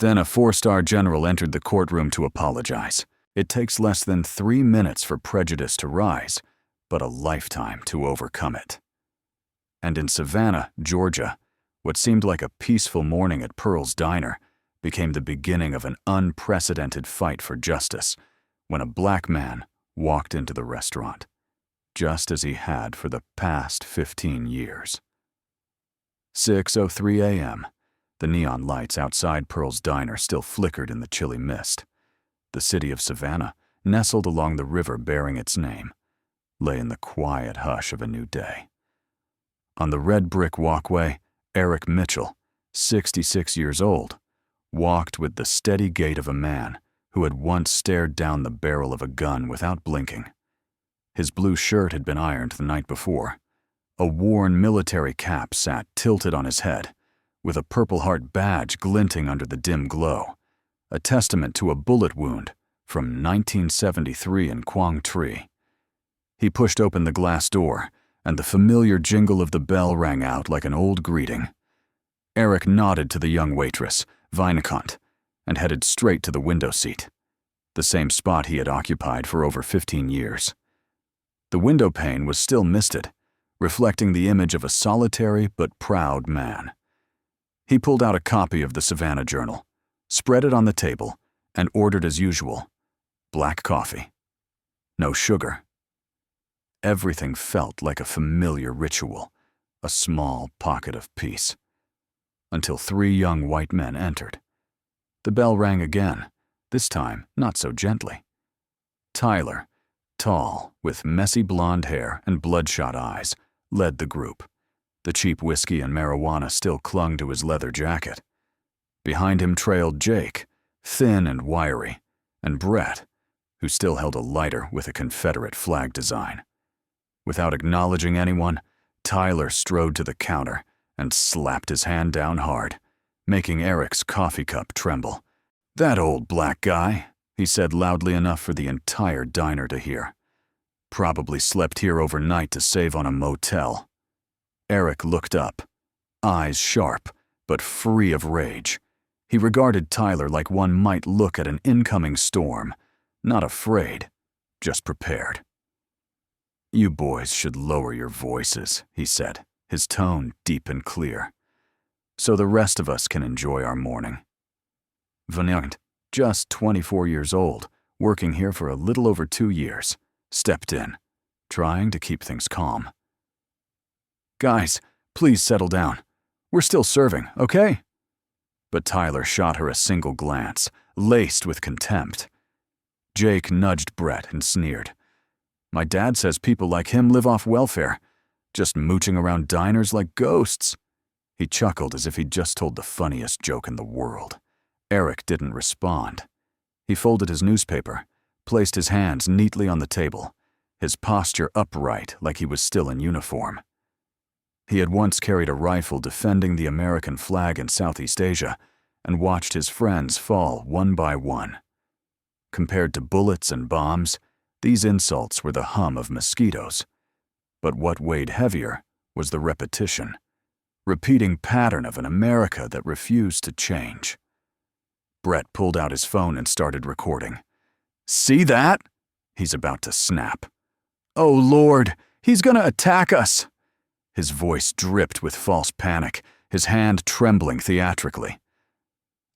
Then a 4-star general entered the courtroom to apologize. It takes less than 3 minutes for prejudice to rise, but a lifetime to overcome it. And in Savannah, Georgia, what seemed like a peaceful morning at Pearl's Diner became the beginning of an unprecedented fight for justice when a black man walked into the restaurant, just as he had for the past 15 years. 6:03 a.m. The neon lights outside Pearl's Diner still flickered in the chilly mist. The city of Savannah, nestled along the river bearing its name, lay in the quiet hush of a new day. On the red brick walkway, Eric Mitchell, 66 years old, walked with the steady gait of a man who had once stared down the barrel of a gun without blinking. His blue shirt had been ironed the night before. A worn military cap sat tilted on his head, with a Purple Heart badge glinting under the dim glow, a testament to a bullet wound from 1973 in Quang Tri. He pushed open the glass door, and the familiar jingle of the bell rang out like an old greeting. Eric nodded to the young waitress, Vinekant, and headed straight to the window seat, the same spot he had occupied for over 15 years. The window pane was still misted, reflecting the image of a solitary but proud man. He pulled out a copy of the Savannah Journal, spread it on the table, and ordered as usual, black coffee. No sugar. Everything felt like a familiar ritual, a small pocket of peace. Until 3 young white men entered. The bell rang again, this time not so gently. Tyler, tall, with messy blonde hair and bloodshot eyes, led the group. The cheap whiskey and marijuana still clung to his leather jacket. Behind him trailed Jake, thin and wiry, and Brett, who still held a lighter with a Confederate flag design. Without acknowledging anyone, Tyler strode to the counter and slapped his hand down hard, making Eric's coffee cup tremble. "That old black guy," he said loudly enough for the entire diner to hear. "Probably slept here overnight to save on a motel." Eric looked up, eyes sharp, but free of rage. He regarded Tyler like one might look at an incoming storm, not afraid, just prepared. "You boys should lower your voices," he said, his tone deep and clear, "so the rest of us can enjoy our morning." Vinekant, just 24 years old, working here for a little over 2 years, stepped in, trying to keep things calm. "Guys, please settle down. We're still serving, okay?" But Tyler shot her a single glance, laced with contempt. Jake nudged Brett and sneered. "My dad says people like him live off welfare, just mooching around diners like ghosts." He chuckled as if he'd just told the funniest joke in the world. Eric didn't respond. He folded his newspaper, placed his hands neatly on the table, his posture upright like he was still in uniform. He had once carried a rifle defending the American flag in Southeast Asia and watched his friends fall one by one. Compared to bullets and bombs, these insults were the hum of mosquitoes. But what weighed heavier was the repetition, repeating pattern of an America that refused to change. Brett pulled out his phone and started recording. "See that?" He's about to snap. "Oh Lord, he's gonna attack us!" His voice dripped with false panic, his hand trembling theatrically.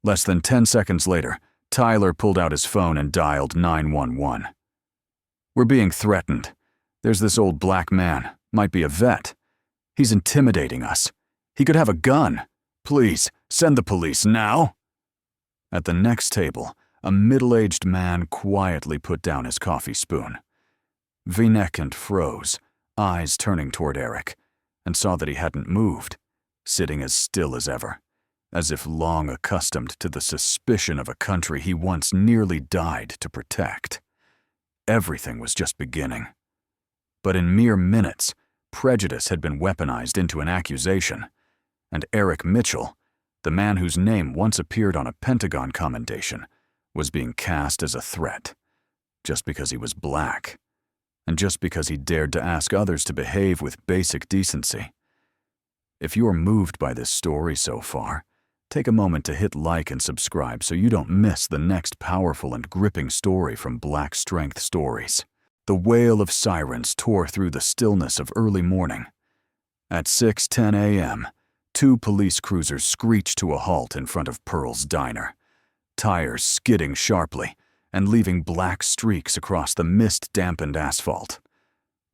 Less than 10 seconds later, Tyler pulled out his phone and dialed 911. "We're being threatened. There's this old black man, might be a vet. He's intimidating us. He could have a gun. Please, send the police now." At the next table, a middle-aged man quietly put down his coffee spoon. Vinekant froze, eyes turning toward Eric, and saw that he hadn't moved, sitting as still as ever, as if long accustomed to the suspicion of a country he once nearly died to protect. Everything was just beginning. But in mere minutes, prejudice had been weaponized into an accusation, and Eric Mitchell, the man whose name once appeared on a Pentagon commendation, was being cast as a threat, just because he was black, and just because he dared to ask others to behave with basic decency. If you are moved by this story so far, Take a moment to hit like and subscribe so you don't miss the next powerful and gripping story from Black Strength Stories. The wail of sirens tore through the stillness of early morning. At 6:10 a.m., 2 police cruisers screeched to a halt in front of Pearl's diner, tires skidding sharply and leaving black streaks across the mist-dampened asphalt.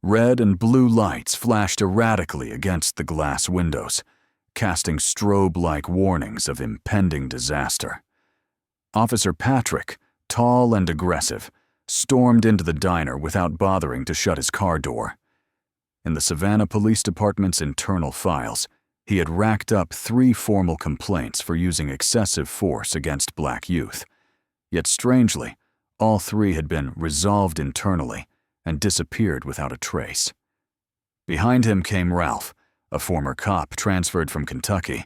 Red and blue lights flashed erratically against the glass windows, casting strobe-like warnings of impending disaster. Officer Patrick, tall and aggressive, stormed into the diner without bothering to shut his car door. In the Savannah Police Department's internal files, he had racked up 3 formal complaints for using excessive force against black youth. Yet strangely, all 3 had been resolved internally and disappeared without a trace. Behind him came Ralph, a former cop transferred from Kentucky,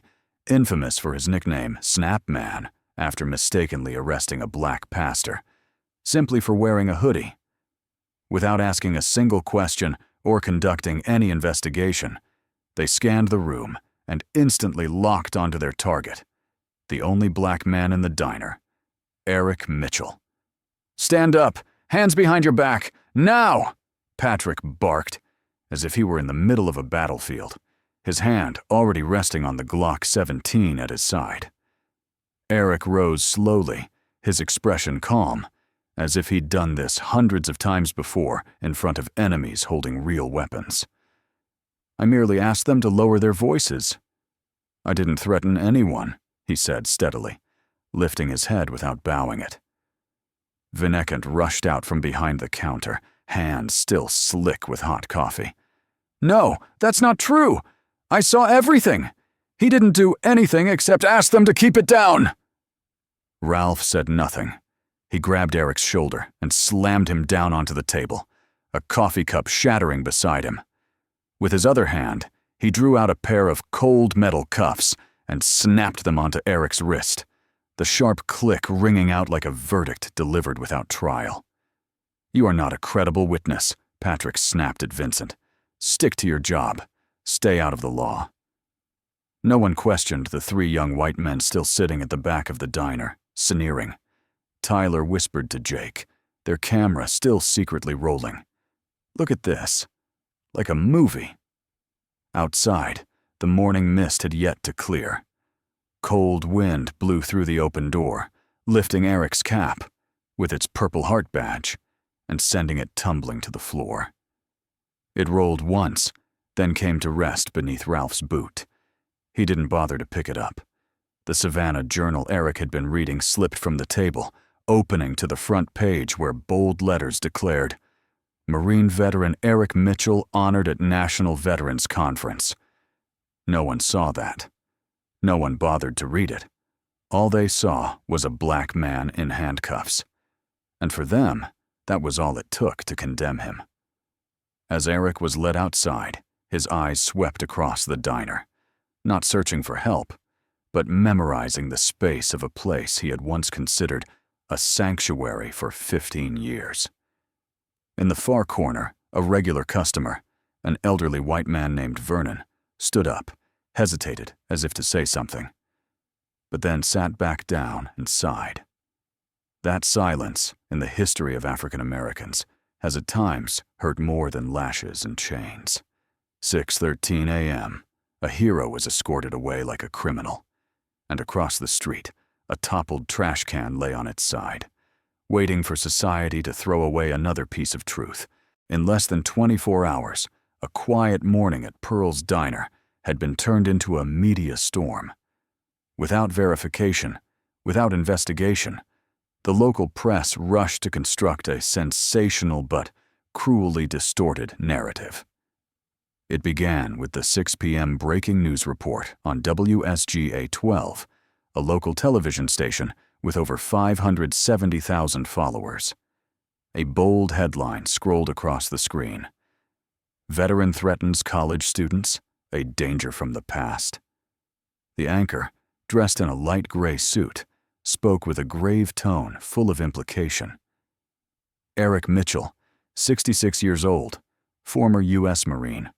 infamous for his nickname Snap Man after mistakenly arresting a black pastor, simply for wearing a hoodie. Without asking a single question or conducting any investigation, they scanned the room and instantly locked onto their target, the only black man in the diner, Eric Mitchell. "Stand up! Hands behind your back! Now!" Patrick barked, as if he were in the middle of a battlefield, his hand already resting on the Glock 17 at his side. Eric rose slowly, his expression calm, as if he'd done this hundreds of times before in front of enemies holding real weapons. "I merely asked them to lower their voices. I didn't threaten anyone," he said steadily, lifting his head without bowing it. Vinekant rushed out from behind the counter, hands still slick with hot coffee. "No, that's not true! I saw everything! He didn't do anything except ask them to keep it down!" Ralph said nothing. He grabbed Eric's shoulder and slammed him down onto the table, a coffee cup shattering beside him. With his other hand, he drew out a pair of cold metal cuffs and snapped them onto Eric's wrist, the sharp click ringing out like a verdict delivered without trial. "You are not a credible witness," Patrick snapped at Vincent. "Stick to your job. Stay out of the law." No one questioned the 3 young white men still sitting at the back of the diner, sneering. Tyler whispered to Jake, their camera still secretly rolling, "Look at this. Like a movie." Outside, the morning mist had yet to clear. Cold wind blew through the open door, lifting Eric's cap, with its Purple Heart badge, and sending it tumbling to the floor. It rolled once, then came to rest beneath Ralph's boot. He didn't bother to pick it up. The Savannah Journal Eric had been reading slipped from the table, opening to the front page where bold letters declared, "Marine veteran Eric Mitchell honored at National Veterans Conference." No one saw that. No one bothered to read it. All they saw was a black man in handcuffs. And for them, that was all it took to condemn him. As Eric was led outside, his eyes swept across the diner, not searching for help, but memorizing the space of a place he had once considered a sanctuary for 15 years. In the far corner, a regular customer, an elderly white man named Vernon, stood up, hesitated as if to say something, but then sat back down and sighed. That silence, in the history of African Americans, has at times hurt more than lashes and chains. 6:13 a.m., a hero was escorted away like a criminal, and across the street, a toppled trash can lay on its side, waiting for society to throw away another piece of truth. In less than 24 hours, a quiet morning at Pearl's Diner had been turned into a media storm. Without verification, without investigation, the local press rushed to construct a sensational but cruelly distorted narrative. It began with the 6 p.m. breaking news report on WSGA 12, a local television station with over 570,000 followers. A bold headline scrolled across the screen. "Veteran threatens college students, a danger from the past." The anchor, dressed in a light gray suit, spoke with a grave tone full of implication. Eric Mitchell, 66 years old, former U.S. Marine,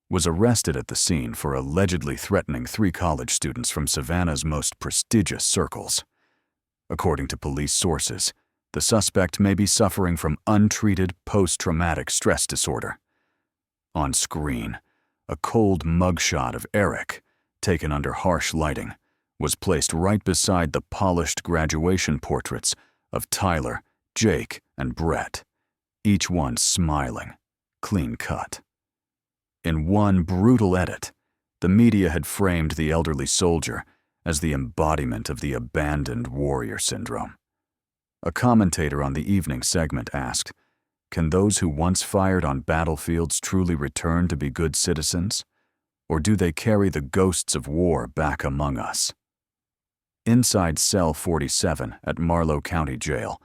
was arrested at the scene for allegedly threatening 3 college students from Savannah's most prestigious circles. According to police sources, the suspect may be suffering from untreated post-traumatic stress disorder. On screen, a cold mugshot of Eric, taken under harsh lighting, was placed right beside the polished graduation portraits of Tyler, Jake, and Brett, each one smiling, clean-cut. In one brutal edit, the media had framed the elderly soldier as the embodiment of the abandoned warrior syndrome. A commentator on the evening segment asked, "Can those who once fired on battlefields truly return to be good citizens? Or do they carry the ghosts of war back among us?" Inside cell 47 at Marlow County Jail,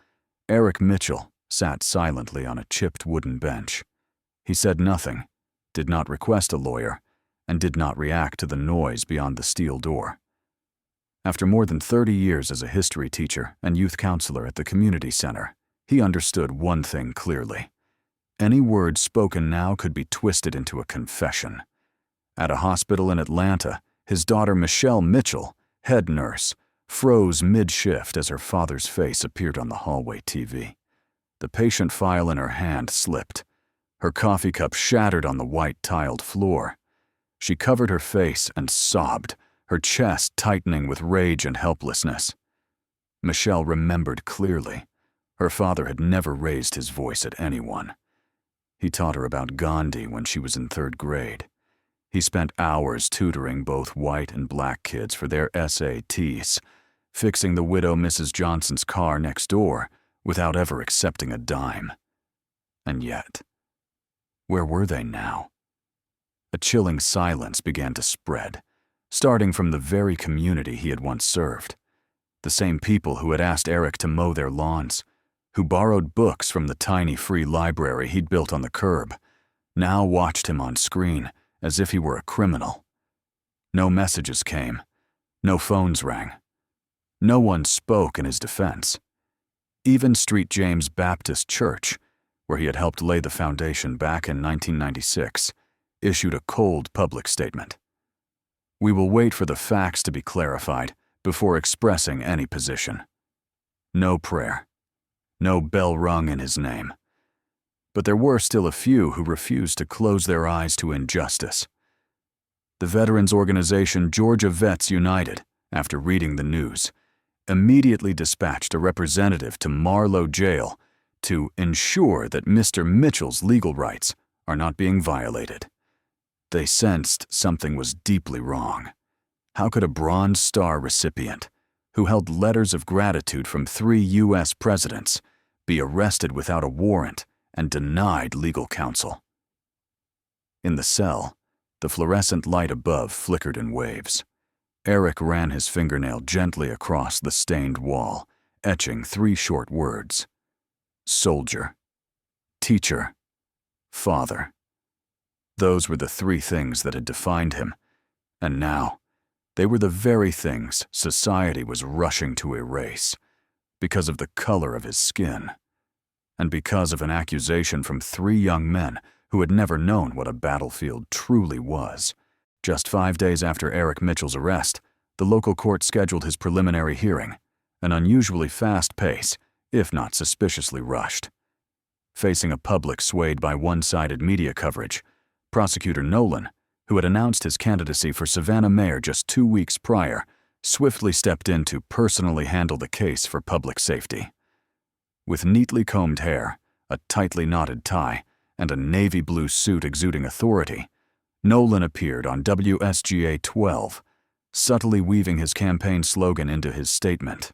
Eric Mitchell sat silently on a chipped wooden bench. He said nothing, did not request a lawyer, and did not react to the noise beyond the steel door. After more than 30 years as a history teacher and youth counselor at the community center, he understood one thing clearly. Any word spoken now could be twisted into a confession. At a hospital in Atlanta, his daughter Michelle Mitchell, head nurse, froze mid-shift as her father's face appeared on the hallway TV. The patient file in her hand slipped. Her coffee cup shattered on the white tiled floor. She covered her face and sobbed, her chest tightening with rage and helplessness. Michelle remembered clearly. Her father had never raised his voice at anyone. He taught her about Gandhi when she was in 3rd grade. He spent hours tutoring both white and black kids for their SATs, fixing the widow Mrs. Johnson's car next door without ever accepting a dime. And yet, where were they now? A chilling silence began to spread, starting from the very community he had once served. The same people who had asked Eric to mow their lawns, who borrowed books from the tiny free library he'd built on the curb, now watched him on screen as if he were a criminal. No messages came. No phones rang. No one spoke in his defense. Even St. James Baptist Church, where he had helped lay the foundation back in 1996, issued a cold public statement. "We will wait for the facts to be clarified before expressing any position." No prayer. No bell rung in his name. But there were still a few who refused to close their eyes to injustice. The veterans organization Georgia Vets United, after reading the news, immediately dispatched a representative to Marlow Jail to ensure that Mr. Mitchell's legal rights are not being violated. They sensed something was deeply wrong. How could a Bronze Star recipient, who held letters of gratitude from 3 U.S. presidents, be arrested without a warrant and denied legal counsel? In the cell, the fluorescent light above flickered in waves. Eric ran his fingernail gently across the stained wall, etching 3 short words: soldier, teacher, father. Those were the 3 things that had defined him, and now they were the very things society was rushing to erase because of the color of his skin, and because of an accusation from 3 young men who had never known what a battlefield truly was. Just 5 days after Eric Mitchell's arrest, the local court scheduled his preliminary hearing, an unusually fast pace, if not suspiciously rushed. Facing a public swayed by one-sided media coverage, Prosecutor Nolan, who had announced his candidacy for Savannah mayor just 2 weeks prior, swiftly stepped in to personally handle the case for public safety. With neatly combed hair, a tightly knotted tie, and a navy blue suit exuding authority, Nolan appeared on WSGA 12, subtly weaving his campaign slogan into his statement.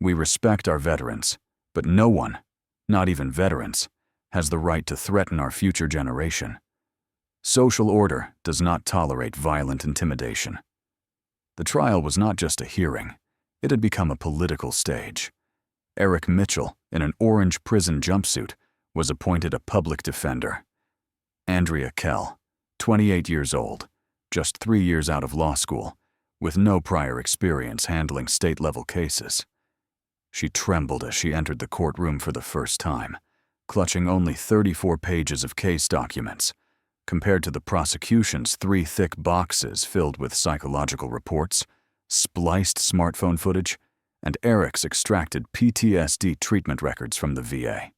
"We respect our veterans, but no one, not even veterans, has the right to threaten our future generation. Social order does not tolerate violent intimidation." The trial was not just a hearing. It had become a political stage. Eric Mitchell, in an orange prison jumpsuit, was appointed a public defender. Andrea Kell, 28 years old, just 3 years out of law school, with no prior experience handling state-level cases. She trembled as she entered the courtroom for the first time, clutching only 34 pages of case documents, compared to the prosecution's 3 thick boxes filled with psychological reports, spliced smartphone footage, and Eric's extracted PTSD treatment records from the VA.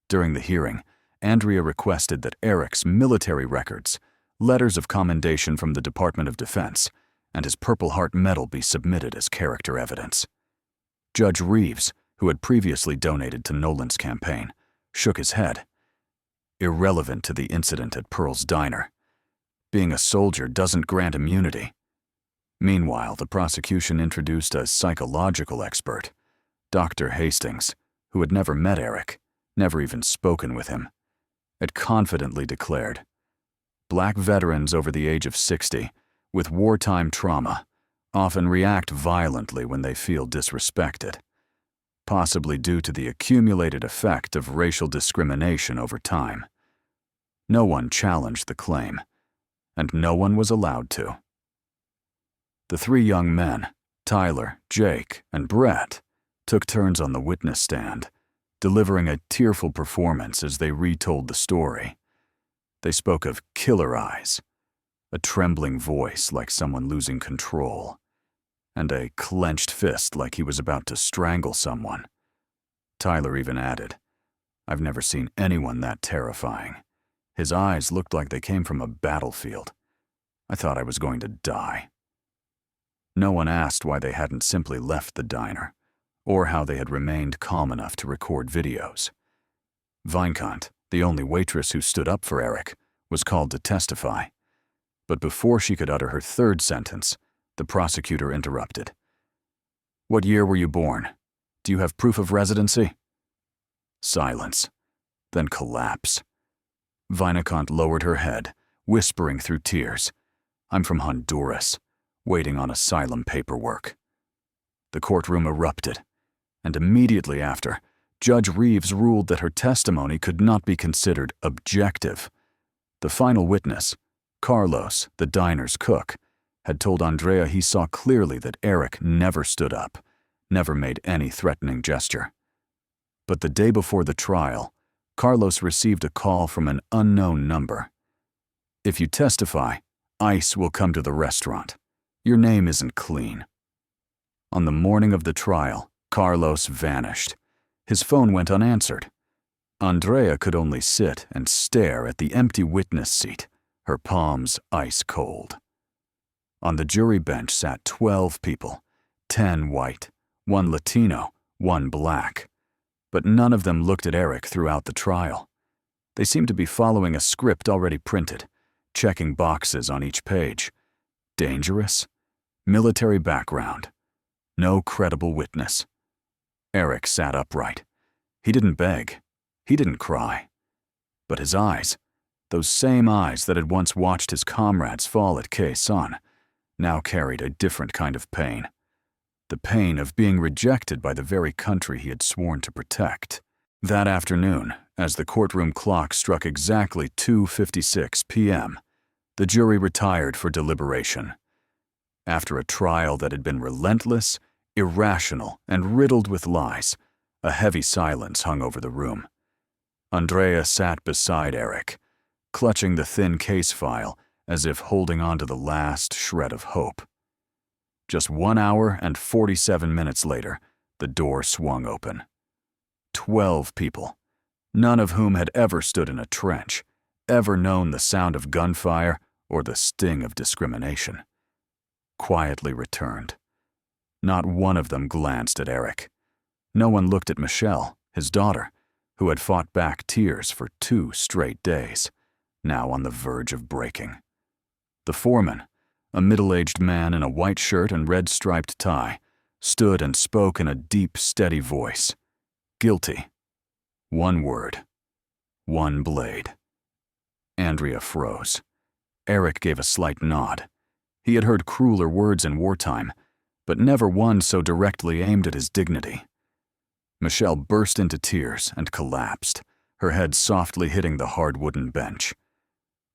During the hearing, Andrea requested that Eric's military records, letters of commendation from the Department of Defense, and his Purple Heart Medal be submitted as character evidence. Judge Reeves, who had previously donated to Nolan's campaign, shook his head. Irrelevant to the incident at Pearl's diner. Being a soldier doesn't grant immunity. Meanwhile, the prosecution introduced a psychological expert, Dr. Hastings, who had never met Eric, never even spoken with him. It confidently declared, "Black veterans over the age of 60, with wartime trauma, often react violently when they feel disrespected, possibly due to the accumulated effect of racial discrimination over time." No one challenged the claim, and no one was allowed to. The 3 young men, Tyler, Jake, and Brett, took turns on the witness stand, delivering a tearful performance as they retold the story. They spoke of killer eyes, a trembling voice like someone losing control, and a clenched fist like he was about to strangle someone. Tyler even added, "I've never seen anyone that terrifying. His eyes looked like they came from a battlefield. I thought I was going to die." No one asked why they hadn't simply left the diner, or how they had remained calm enough to record videos. Vincent, the only waitress who stood up for Eric, was called to testify. But before she could utter her 3rd sentence, the prosecutor interrupted. "What year were you born? Do you have proof of residency?" Silence, then collapse. Vincent lowered her head, whispering through tears, "I'm from Honduras, waiting on asylum paperwork." The courtroom erupted, and immediately after, Judge Reeves ruled that her testimony could not be considered objective. The final witness, Carlos, the diner's cook, had told Andrea he saw clearly that Eric never stood up, never made any threatening gesture. But the day before the trial, Carlos received a call from an unknown number. "If you testify, ICE will come to the restaurant. Your name isn't clean." On the morning of the trial, Carlos vanished. His phone went unanswered. Andrea could only sit and stare at the empty witness seat, her palms ice cold. On the jury bench sat 12 people, 10 white, 1 Latino, 1 black. But none of them looked at Eric throughout the trial. They seemed to be following a script already printed, checking boxes on each page. Dangerous? Military background. No credible witness. Eric sat upright. He didn't beg. He didn't cry. But his eyes, those same eyes that had once watched his comrades fall at Khe Sanh, now carried a different kind of pain. The pain of being rejected by the very country he had sworn to protect. That afternoon, as the courtroom clock struck exactly 2:56 p.m., the jury retired for deliberation. After a trial that had been relentless, irrational, and riddled with lies, a heavy silence hung over the room. Andrea sat beside Eric, clutching the thin case file as if holding on to the last shred of hope. Just 1 hour and 47 minutes later, the door swung open. 12 people, none of whom had ever stood in a trench, ever known the sound of gunfire or the sting of discrimination, quietly returned. Not one of them glanced at Eric. No one looked at Michelle, his daughter, who had fought back tears for 2 straight days, now on the verge of breaking. The foreman, a middle-aged man in a white shirt and red striped tie, stood and spoke in a deep, steady voice. Guilty. 1 word. 1 blade. Andrea froze. Eric gave a slight nod. He had heard crueler words in wartime, but never one so directly aimed at his dignity. Michelle burst into tears and collapsed, her head softly hitting the hard wooden bench.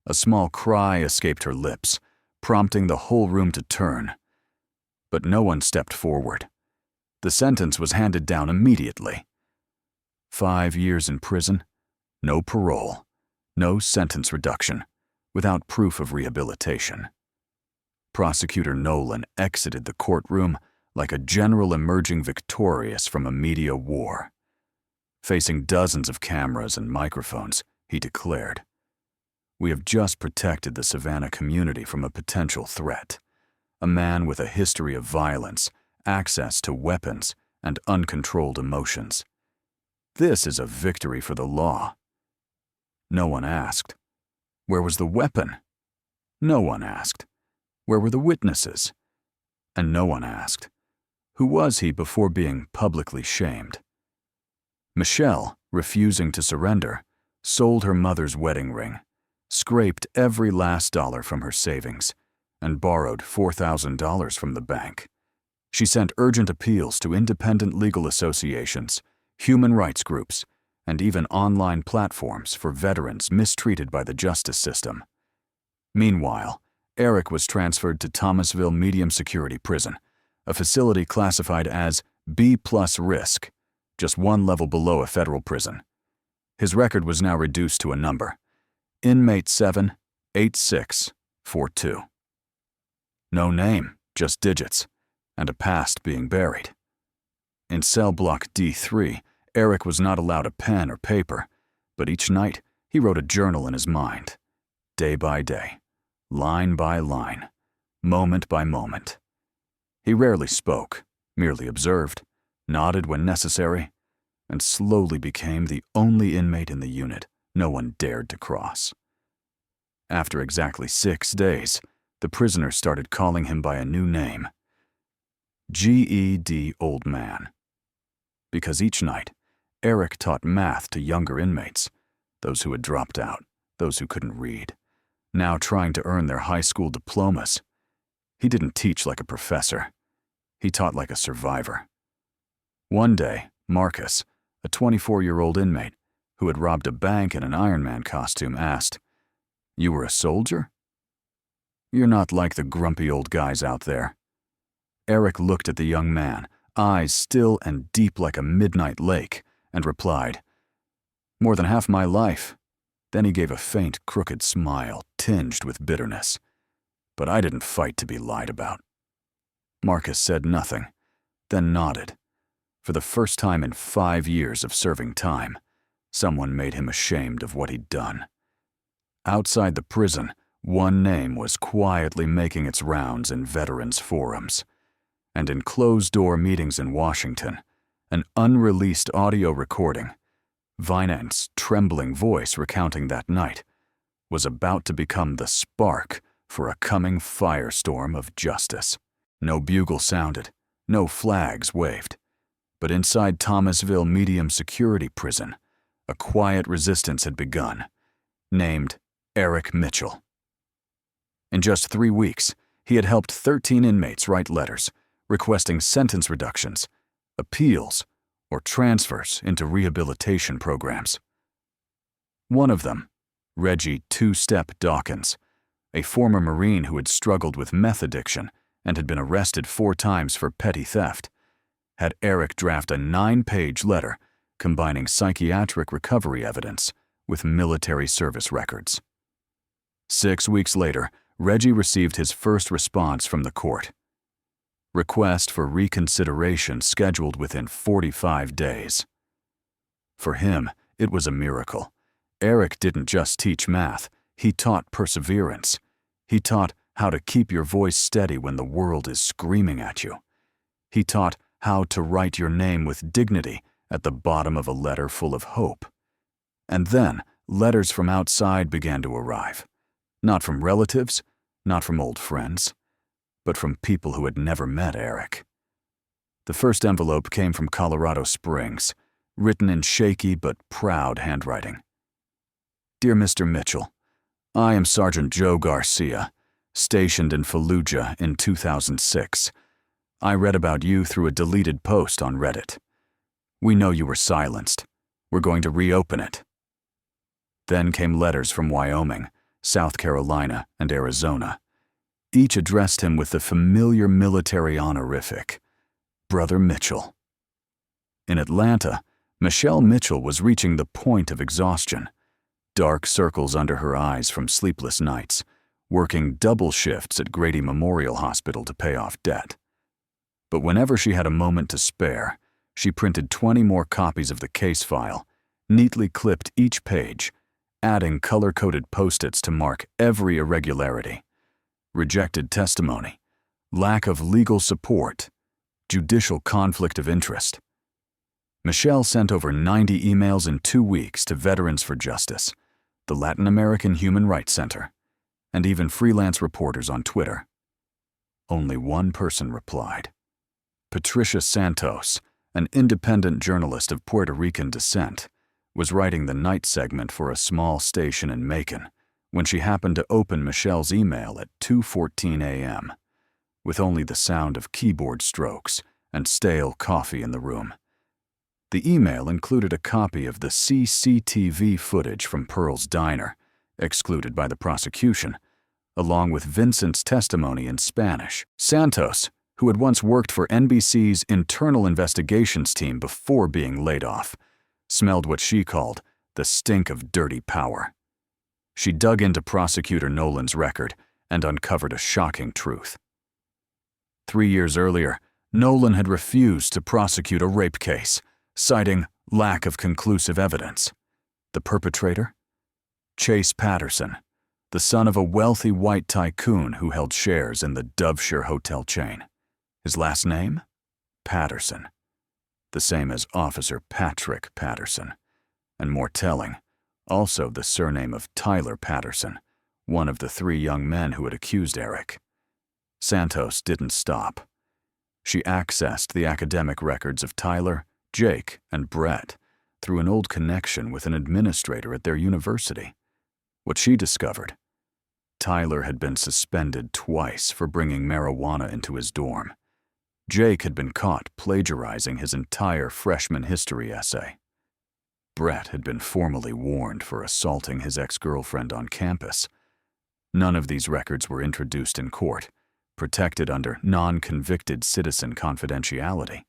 A small cry escaped her lips, prompting the whole room to turn. But no one stepped forward. The sentence was handed down immediately. 5 years in prison, no parole, No sentence reduction, without proof of rehabilitation. Prosecutor Nolan exited the courtroom like a general emerging victorious from a media war. Facing dozens of cameras and microphones, he declared, "We have just protected the Savannah community from a potential threat. A man with a history of violence, access to weapons, and uncontrolled emotions. This is a victory for the law." No one asked, "Where was the weapon?" No one asked, "Where were the witnesses?" And no one asked, "Who was he before being publicly shamed?" Michelle, refusing to surrender, sold her mother's wedding ring, scraped every last dollar from her savings, and borrowed $4,000 from the bank. She sent urgent appeals to independent legal associations, human rights groups, and even online platforms for veterans mistreated by the justice system. Meanwhile, Eric was transferred to Thomasville Medium Security Prison, a facility classified as B+ risk, just one level below a federal prison. His record was now reduced to a number: Inmate 78642. No name, just digits, and a past being buried. In cell block D3, Eric was not allowed a pen or paper, but each night he wrote a journal in his mind, day by day, line by line, moment by moment. He rarely spoke, merely observed, nodded when necessary, and slowly became the only inmate in the unit no one dared to cross. After exactly 6 days, the prisoners started calling him by a new name: GED Old Man. Because each night, Eric taught math to younger inmates, those who had dropped out, those who couldn't read, now trying to earn their high school diplomas. He didn't teach like a professor. He taught like a survivor. One day, Marcus, a 24-year-old inmate who had robbed a bank in an Iron Man costume, asked, "You were a soldier?" "You're not like the grumpy old guys out there." Eric looked at the young man, eyes still and deep like a midnight lake, and replied, "More than half my life." Then he gave a faint, crooked smile tinged with bitterness. "But I didn't fight to be lied about." Marcus said nothing, then nodded. For the first time in 5 years of serving time, someone made him ashamed of what he'd done. Outside the prison, one name was quietly making its rounds in veterans' forums. And in closed-door meetings in Washington, an unreleased audio recording, Vinant's trembling voice recounting that night, was about to become the spark for a coming firestorm of justice. No bugle sounded, no flags waved. But inside Thomasville Medium Security Prison, a quiet resistance had begun, named Eric Mitchell. In just 3 weeks, he had helped 13 inmates write letters, requesting sentence reductions, appeals, or transfers into rehabilitation programs. One of them, Reggie Two-Step Dawkins, a former Marine who had struggled with meth addiction and had been arrested 4 times for petty theft, had Eric draft a 9-page letter combining psychiatric recovery evidence with military service records. 6 weeks later, Reggie received his first response from the court. Request for reconsideration scheduled within 45 days. For him, it was a miracle. Eric didn't just teach math, he taught perseverance. He taught how to keep your voice steady when the world is screaming at you. He taught how to write your name with dignity at the bottom of a letter full of hope. And then, letters from outside began to arrive. Not from relatives, not from old friends, but from people who had never met Eric. The first envelope came from Colorado Springs, written in shaky but proud handwriting. "Dear Mr. Mitchell, I am Sergeant Joe Garcia, stationed in Fallujah in 2006. I read about you through a deleted post on Reddit. We know you were silenced. We're going to reopen it." Then came letters from Wyoming, South Carolina, and Arizona. Each addressed him with the familiar military honorific, Brother Mitchell. In Atlanta, Michelle Mitchell was reaching the point of exhaustion. dark circles under her eyes from sleepless nights, working double shifts at Grady Memorial Hospital to pay off debt. But whenever she had a moment to spare, she printed 20 more copies of the case file, neatly clipped each page, adding color-coded post-its to mark every irregularity. Rejected testimony, lack of legal support, judicial conflict of interest. Michelle sent over 90 emails in 2 weeks to Veterans for Justice, the Latin American Human Rights Center, and even freelance reporters on Twitter. Only one person replied. Patricia Santos, an independent journalist of Puerto Rican descent, was writing the night segment for a small station in Macon when she happened to open Michelle's email at 2:14 a.m., with only the sound of keyboard strokes and stale coffee in the room. The email included a copy of the CCTV footage from Pearl's diner, excluded by the prosecution, along with Vincent's testimony in Spanish. Santos, who had once worked for NBC's internal investigations team before being laid off, smelled what she called the stink of dirty power. She dug into Prosecutor Nolan's record and uncovered a shocking truth. 3 years earlier, Nolan had refused to prosecute a rape case, citing lack of conclusive evidence. The perpetrator? Chase Patterson, the son of a wealthy white tycoon who held shares in the Doveshire hotel chain. His last name? Patterson, the same as Officer Patrick Patterson, and more telling, also the surname of Tyler Patterson, one of the 3 young men who had accused Eric. Santos didn't stop. She accessed the academic records of Tyler, Jake, and Brett through an old connection with an administrator at their university. What she discovered: Tyler had been suspended twice for bringing marijuana into his dorm. Jake had been caught plagiarizing his entire freshman history essay. Brett had been formally warned for assaulting his ex-girlfriend on campus. None of these records were introduced in court, protected under non-convicted citizen confidentiality.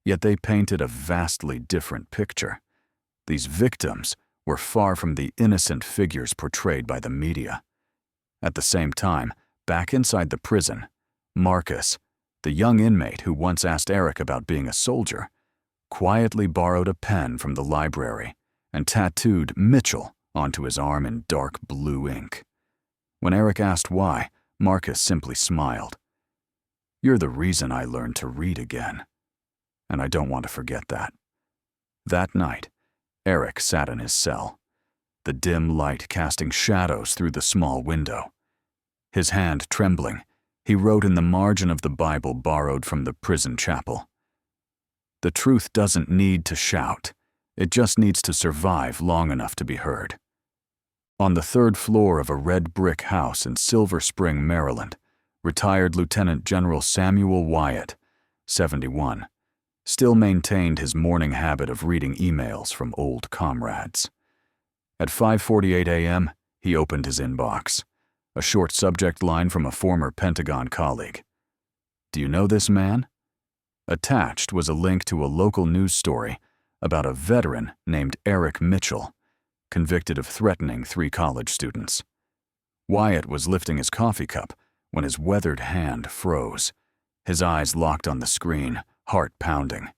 Yet they painted a vastly different picture. These victims were far from the innocent figures portrayed by the media. At the same time, back inside the prison, Marcus, the young inmate who once asked Eric about being a soldier, quietly borrowed a pen from the library and tattooed Mitchell onto his arm in dark blue ink. When Eric asked why, Marcus simply smiled. "You're the reason I learned to read again, and I don't want to forget that." That night, Eric sat in his cell, the dim light casting shadows through the small window. His hand trembling, he wrote in the margin of the Bible borrowed from the prison chapel, "The truth doesn't need to shout. It just needs to survive long enough to be heard." On the 3rd floor of a red brick house in Silver Spring, Maryland, retired Lieutenant General Samuel Wyatt, 71, still maintained his morning habit of reading emails from old comrades. At 5:48 a.m., he opened his inbox. A short subject line from a former Pentagon colleague. "Do you know this man?" Attached was a link to a local news story about a veteran named Eric Mitchell, convicted of threatening 3 college students. Wyatt was lifting his coffee cup when his weathered hand froze. His eyes locked on the screen, heart pounding.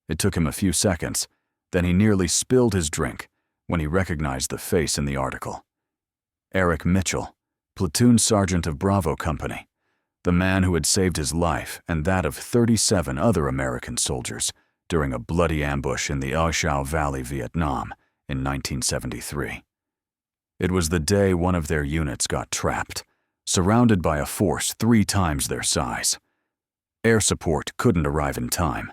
It took him a few seconds, then he nearly spilled his drink when he recognized the face in the article. Eric Mitchell, platoon sergeant of Bravo Company, the man who had saved his life and that of 37 other American soldiers during a bloody ambush in the Oishau Valley, Vietnam, in 1973. It was the day one of their units got trapped, surrounded by a force 3 times their size. Air support couldn't arrive in time.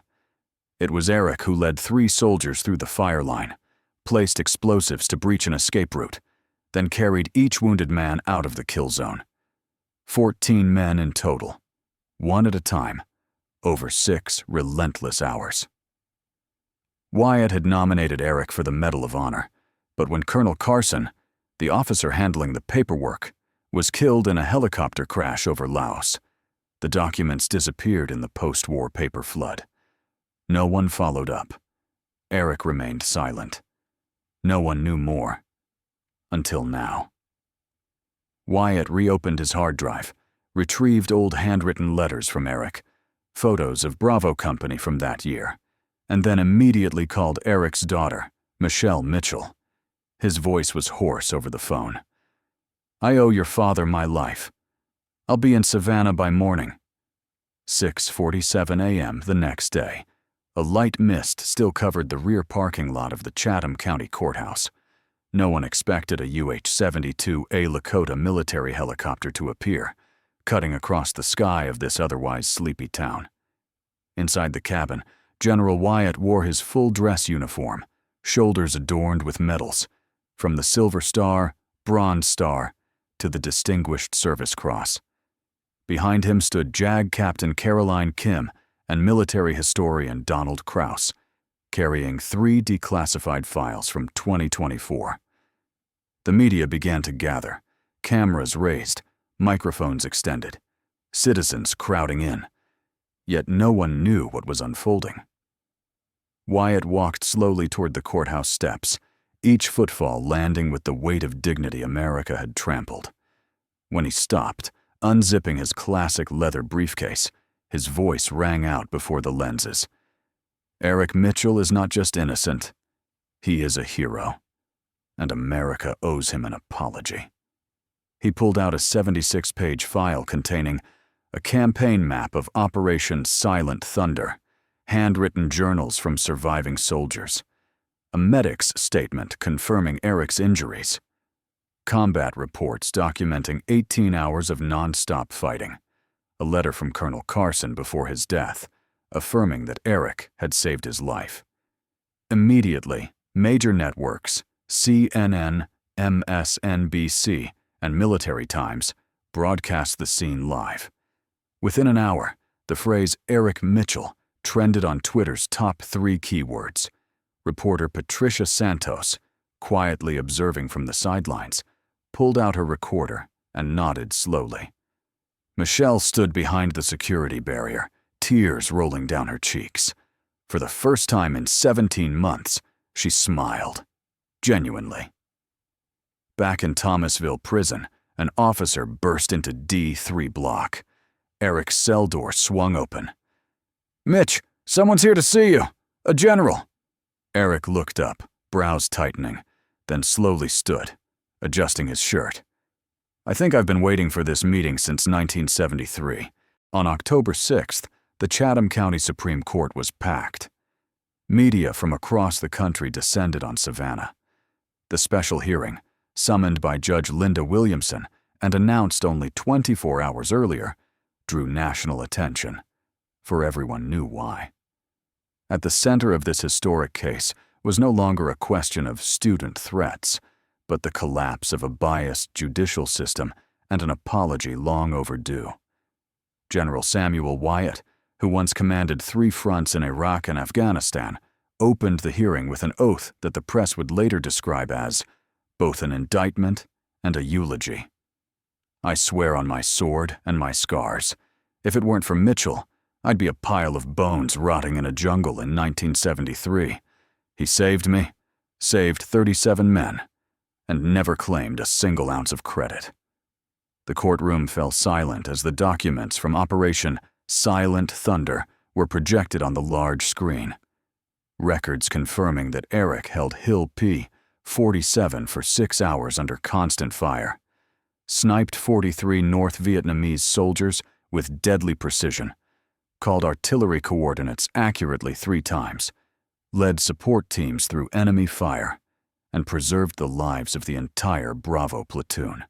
It was Eric who led 3 soldiers through the fire line, placed explosives to breach an escape route, then carried each wounded man out of the kill zone. 14 men in total, one at a time, over 6 relentless hours. Wyatt had nominated Eric for the Medal of Honor, but when Colonel Carson, the officer handling the paperwork, was killed in a helicopter crash over Laos, the documents disappeared in the post-war paper flood. No one followed up. Eric remained silent. No one knew more. Until now. Wyatt reopened his hard drive, retrieved old handwritten letters from Eric, photos of Bravo Company from that year, and then immediately called Eric's daughter, Michelle Mitchell. His voice was hoarse over the phone. "I owe your father my life. I'll be in Savannah by morning." 6:47 a.m. the next day. A light mist still covered the rear parking lot of the Chatham County Courthouse. No one expected a UH-72A Lakota military helicopter to appear, cutting across the sky of this otherwise sleepy town. Inside the cabin, General Wyatt wore his full dress uniform, shoulders adorned with medals, from the Silver Star, Bronze Star, to the Distinguished Service Cross. Behind him stood JAG Captain Caroline Kim and military historian Donald Krause, carrying 3 declassified files from 2024. The media began to gather, cameras raised, microphones extended, citizens crowding in. Yet no one knew what was unfolding. Wyatt walked slowly toward the courthouse steps, each footfall landing with the weight of dignity America had trampled. When he stopped, unzipping his classic leather briefcase, his voice rang out before the lenses. Eric Mitchell is not just innocent, he is a hero, and America owes him an apology. He pulled out a 76-page file containing a campaign map of Operation Silent Thunder, handwritten journals from surviving soldiers, a medic's statement confirming Eric's injuries, combat reports documenting 18 hours of non-stop fighting, a letter from Colonel Carson before his death, affirming that Eric had saved his life. Immediately, major networks, CNN, MSNBC, and Military Times, broadcast the scene live. Within an hour, the phrase Eric Mitchell trended on Twitter's top 3 keywords. Reporter Patricia Santos, quietly observing from the sidelines, pulled out her recorder and nodded slowly. Michelle stood behind the security barrier, tears rolling down her cheeks. For the first time in 17 months, she smiled, genuinely. Back in Thomasville Prison, an officer burst into D3 block. Eric's cell door swung open. "Mitch, someone's here to see you. A general." Eric looked up, brows tightening, then slowly stood, adjusting his shirt. "I think I've been waiting for this meeting since 1973. On October 6th, the Chatham County Supreme Court was packed. Media from across the country descended on Savannah. The special hearing, summoned by Judge Linda Williamson and announced only 24 hours earlier, drew national attention, for everyone knew why. At the center of this historic case was no longer a question of student threats, but the collapse of a biased judicial system and an apology long overdue. General Samuel Wyatt, who once commanded 3 fronts in Iraq and Afghanistan, opened the hearing with an oath that the press would later describe as both an indictment and a eulogy. "I swear on my sword and my scars, if it weren't for Mitchell, I'd be a pile of bones rotting in a jungle in 1973. He saved me, saved 37 men, and never claimed a single ounce of credit." The courtroom fell silent as the documents from Operation Silent Thunder were projected on the large screen. Records confirming that Eric held Hill P-47 for 6 hours under constant fire, sniped 43 North Vietnamese soldiers with deadly precision, called artillery coordinates accurately 3 times, led support teams through enemy fire, and preserved the lives of the entire Bravo platoon.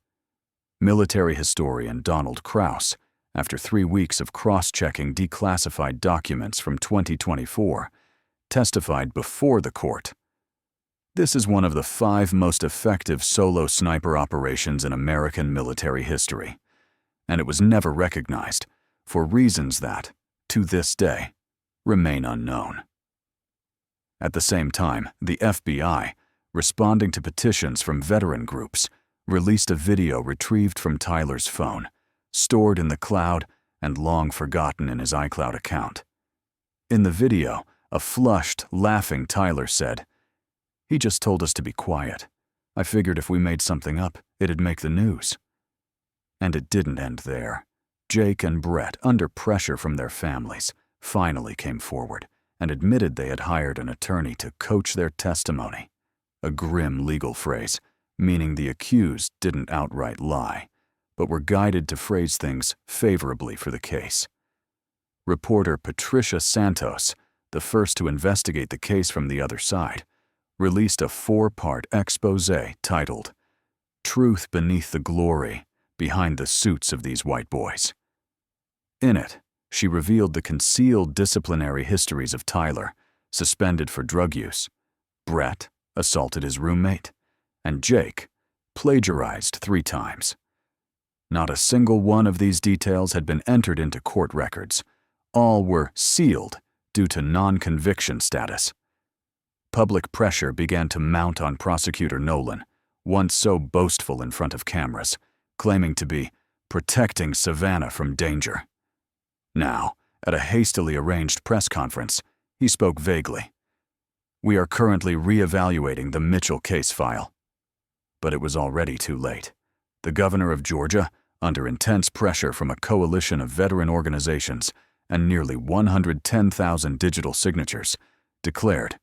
Military historian Donald Krause, after 3 weeks of cross-checking declassified documents from 2024, testified before the court. "This is one of the 5 most effective solo sniper operations in American military history, and it was never recognized for reasons that, to this day, remain unknown." At the same time, the FBI, responding to petitions from veteran groups, released a video retrieved from Tyler's phone, stored in the cloud and long forgotten in his iCloud account. In the video, a flushed, laughing Tyler said, "He just told us to be quiet. I figured if we made something up, it'd make the news. And it didn't end there. Jake and Brett, under pressure from their families, finally came forward and admitted they had hired an attorney to coach their testimony. A grim legal phrase, meaning the accused didn't outright lie, but were guided to phrase things favorably for the case. Reporter Patricia Santos, the first to investigate the case from the other side, released a 4-part expose titled, "Truth Beneath the Glory Behind the Suits of These White Boys." In it, she revealed the concealed disciplinary histories of Tyler, suspended for drug use, Brett assaulted his roommate, and Jake plagiarized 3 times. Not a single one of these details had been entered into court records. All were sealed due to non-conviction status. Public pressure began to mount on prosecutor Nolan, once so boastful in front of cameras, claiming to be protecting Savannah from danger. Now, at a hastily arranged press conference, he spoke vaguely. "We are currently re-evaluating the Mitchell case file." But it was already too late. The governor of Georgia, under intense pressure from a coalition of veteran organizations and nearly 110,000 digital signatures, declared,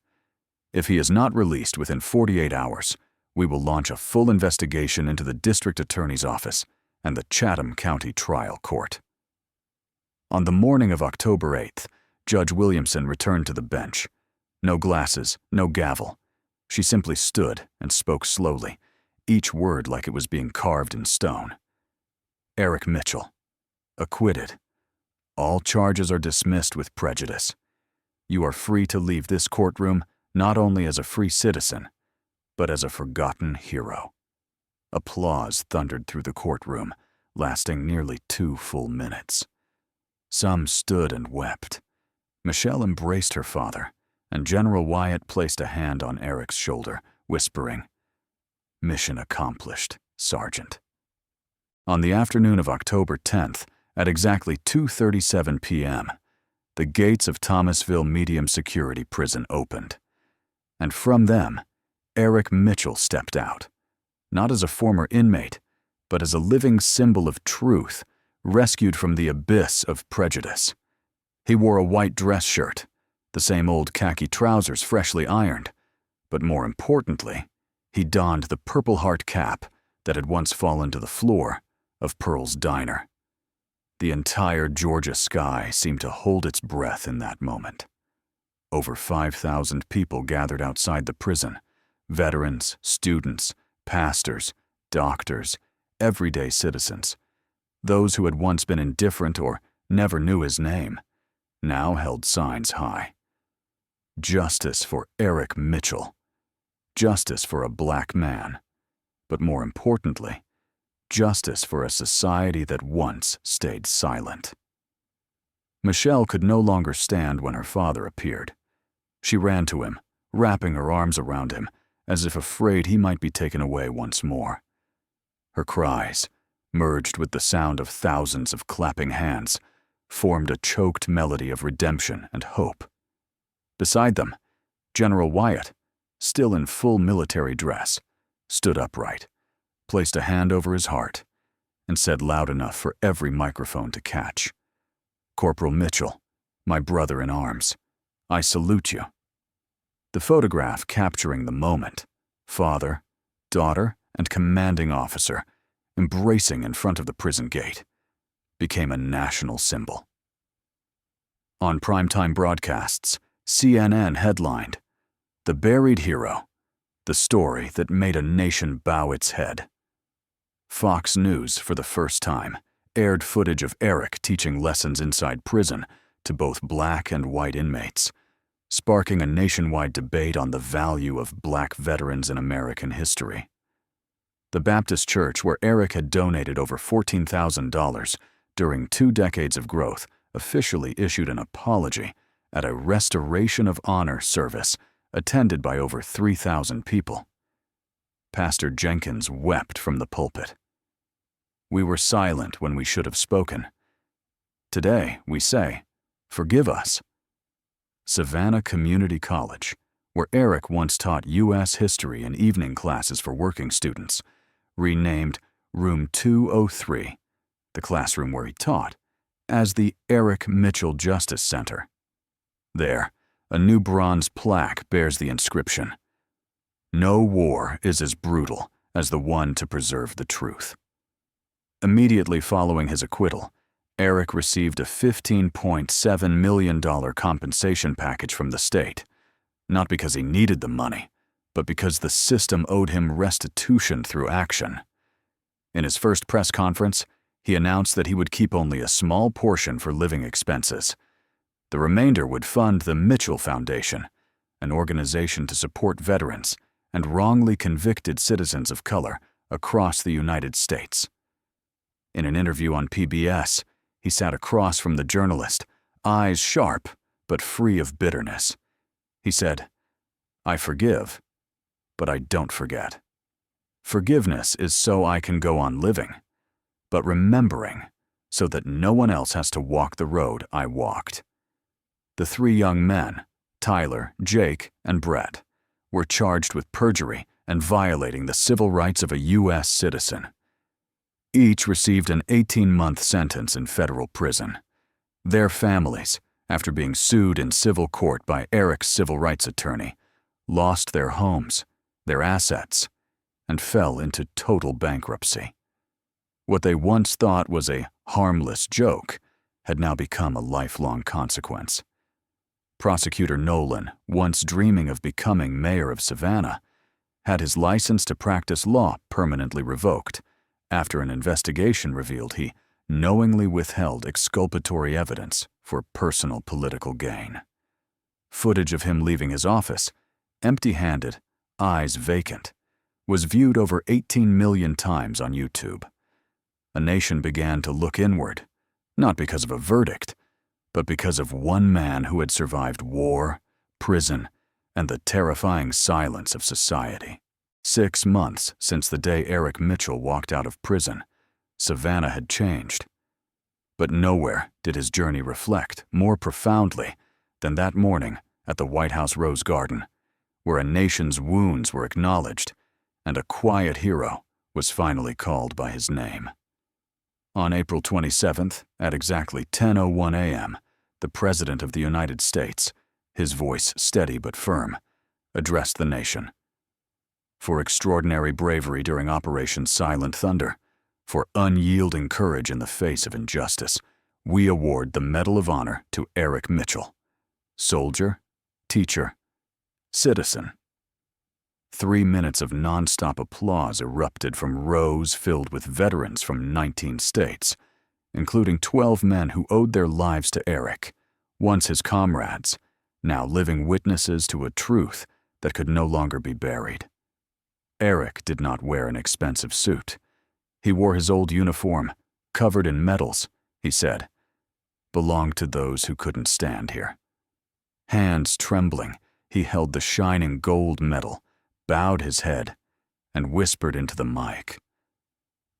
"If he is not released within 48 hours, we will launch a full investigation into the district attorney's office and the Chatham County Trial Court." On the morning of October 8th, Judge Williamson returned to the bench. No glasses, no gavel. She simply stood and spoke slowly, each word like it was being carved in stone. "Eric Mitchell, acquitted. All charges are dismissed with prejudice. You are free to leave this courtroom not only as a free citizen, but as a forgotten hero." Applause thundered through the courtroom, lasting nearly 2 full minutes. Some stood and wept. Michelle embraced her father, and General Wyatt placed a hand on Eric's shoulder, whispering, "Mission accomplished, Sergeant." On the afternoon of October 10th, at exactly 2:37 p.m., the gates of Thomasville Medium Security Prison opened. And from them, Eric Mitchell stepped out, not as a former inmate, but as a living symbol of truth, rescued from the abyss of prejudice. He wore a white dress shirt, the same old khaki trousers freshly ironed, but more importantly, he donned the Purple Heart cap that had once fallen to the floor of Pearl's Diner. The entire Georgia sky seemed to hold its breath in that moment. Over 5,000 people gathered outside the prison, veterans, students, pastors, doctors, everyday citizens. Those who had once been indifferent or never knew his name now held signs high. Justice for Eric Mitchell. Justice for a black man. But more importantly, justice for a society that once stayed silent. Michelle could no longer stand when her father appeared. She ran to him, wrapping her arms around him, as if afraid he might be taken away once more. Her cries, merged with the sound of thousands of clapping hands, formed a choked melody of redemption and hope. Beside them, General Wyatt, still in full military dress, stood upright, placed a hand over his heart, and said loud enough for every microphone to catch, "Corporal Mitchell, my brother in arms, I salute you." The photograph capturing the moment, father, daughter, and commanding officer embracing in front of the prison gate, became a national symbol. On primetime broadcasts, CNN headlined, "The Buried Hero, the story that made a nation bow its head." Fox News, for the first time, aired footage of Eric teaching lessons inside prison to both black and white inmates, sparking a nationwide debate on the value of black veterans in American history. The Baptist church where Eric had donated over $14,000 during 2 decades of growth officially issued an apology at a Restoration of Honor service attended by over 3,000 people. Pastor Jenkins wept from the pulpit. "We were silent when we should have spoken. Today, we say, forgive us." Savannah Community College, where Eric once taught U.S. history in evening classes for working students, renamed Room 203, the classroom where he taught, as the Eric Mitchell Justice Center. There, a new bronze plaque bears the inscription, "No war is as brutal as the one to preserve the truth." Immediately following his acquittal, Eric received a $15.7 million compensation package from the state, not because he needed the money, but because the system owed him restitution through action. In his first press conference, he announced that he would keep only a small portion for living expenses. The remainder would fund the Mitchell Foundation, an organization to support veterans and wrongly convicted citizens of color across the United States. In an interview on PBS, he sat across from the journalist, eyes sharp but free of bitterness. He said, "I forgive, but I don't forget. Forgiveness is so I can go on living, but remembering so that no one else has to walk the road I walked." The three young men, Tyler, Jake, and Brett, were charged with perjury and violating the civil rights of a U.S. citizen. Each received an 18-month sentence in federal prison. Their families, after being sued in civil court by Eric's civil rights attorney, lost their homes, their assets, and fell into total bankruptcy. What they once thought was a harmless joke had now become a lifelong consequence. Prosecutor Nolan, once dreaming of becoming mayor of Savannah, had his license to practice law permanently revoked after an investigation revealed he knowingly withheld exculpatory evidence for personal political gain. Footage of him leaving his office, empty-handed, eyes vacant, was viewed over 18 million times on YouTube. A nation began to look inward, not because of a verdict, but because of one man who had survived war, prison, and the terrifying silence of society. 6 months since the day Eric Mitchell walked out of prison, Savannah had changed. But nowhere did his journey reflect more profoundly than that morning at the White House Rose Garden, where a nation's wounds were acknowledged and a quiet hero was finally called by his name. On April 27th, at exactly 10:01 a.m., the President of the United States, his voice steady but firm, addressed the nation. For extraordinary bravery during Operation Silent Thunder, for unyielding courage in the face of injustice, we award the Medal of Honor to Eric Mitchell, soldier, teacher, citizen. 3 minutes of nonstop applause erupted from rows filled with veterans from 19 states, including 12 men who owed their lives to Eric, once his comrades, now living witnesses to a truth that could no longer be buried. Eric did not wear an expensive suit. He wore his old uniform, covered in medals, he said, belonged to those who couldn't stand here. Hands trembling, he held the shining gold medal, bowed his head, and whispered into the mic,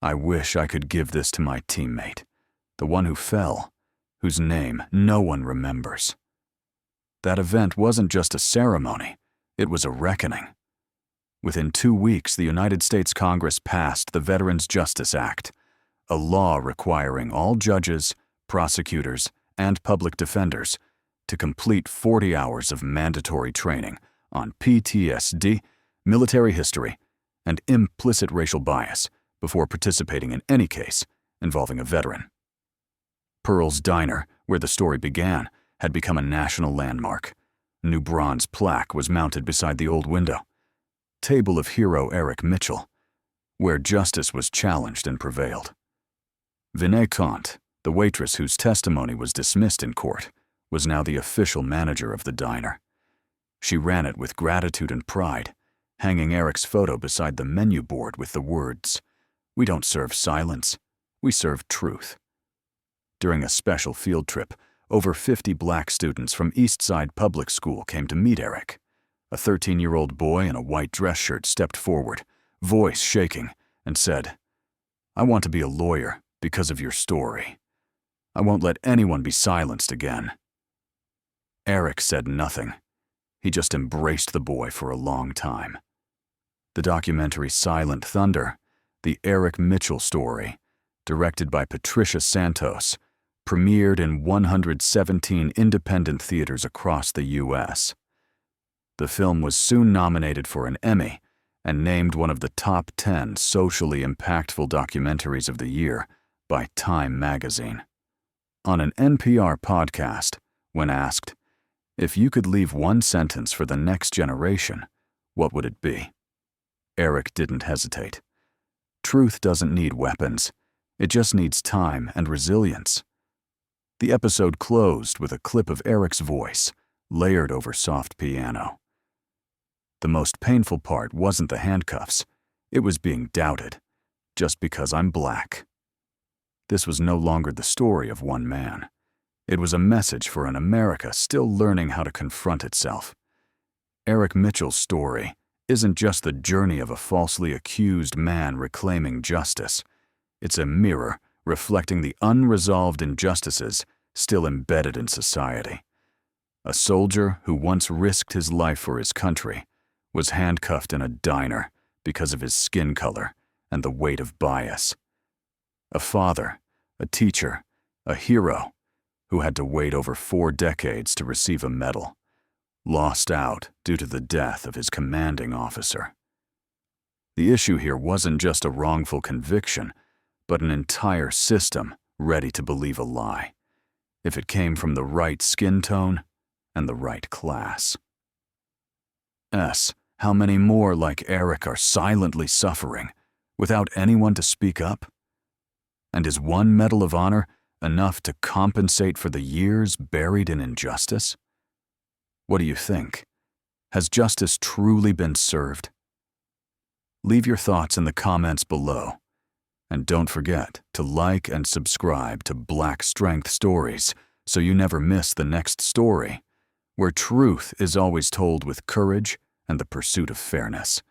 "I wish I could give this to my teammate, the one who fell, whose name no one remembers." That event wasn't just a ceremony, it was a reckoning. Within 2 weeks, the United States Congress passed the Veterans Justice Act, a law requiring all judges, prosecutors, and public defenders to complete 40 hours of mandatory training on PTSD, military history, and implicit racial bias before participating in any case involving a veteran. Pearl's Diner, where the story began, had become a national landmark. A new bronze plaque was mounted beside the old window. Table of hero Eric Mitchell, where justice was challenged and prevailed. Vinay Kant, the waitress whose testimony was dismissed in court, was now the official manager of the diner. She ran it with gratitude and pride, hanging Eric's photo beside the menu board with the words, "We don't serve silence, we serve truth." During a special field trip, over 50 black students from Eastside Public School came to meet Eric. A 13-year-old boy in a white dress shirt stepped forward, voice shaking, and said, "I want to be a lawyer because of your story. I won't let anyone be silenced again." Eric said nothing. he just embraced the boy for a long time. The documentary Silent Thunder, the Eric Mitchell story, directed by Patricia Santos, premiered in 117 independent theaters across the U.S. The film was soon nominated for an Emmy and named one of the top 10 socially impactful documentaries of the year by Time magazine. On an NPR podcast, when asked, if you could leave one sentence for the next generation, what would it be? Eric didn't hesitate. Truth doesn't need weapons. It just needs time and resilience. The episode closed with a clip of Eric's voice, layered over soft piano. The most painful part wasn't the handcuffs. It was being doubted, just because I'm black. This was no longer the story of one man. It was a message for an America still learning how to confront itself. Eric Mitchell's story isn't just the journey of a falsely accused man reclaiming justice. It's a mirror reflecting the unresolved injustices still embedded in society. A soldier who once risked his life for his country was handcuffed in a diner because of his skin color and the weight of bias. A father, a teacher, a hero who had to wait over 4 decades to receive a medal, lost out due to the death of his commanding officer. The issue here wasn't just a wrongful conviction, but an entire system ready to believe a lie, if it came from the right skin tone and the right class. How many more like Eric are silently suffering, without anyone to speak up? And is one Medal of Honor enough to compensate for the years buried in injustice? What do you think? Has justice truly been served? Leave your thoughts in the comments below. And don't forget to like and subscribe to Black Strength Stories so you never miss the next story, where truth is always told with courage and the pursuit of fairness.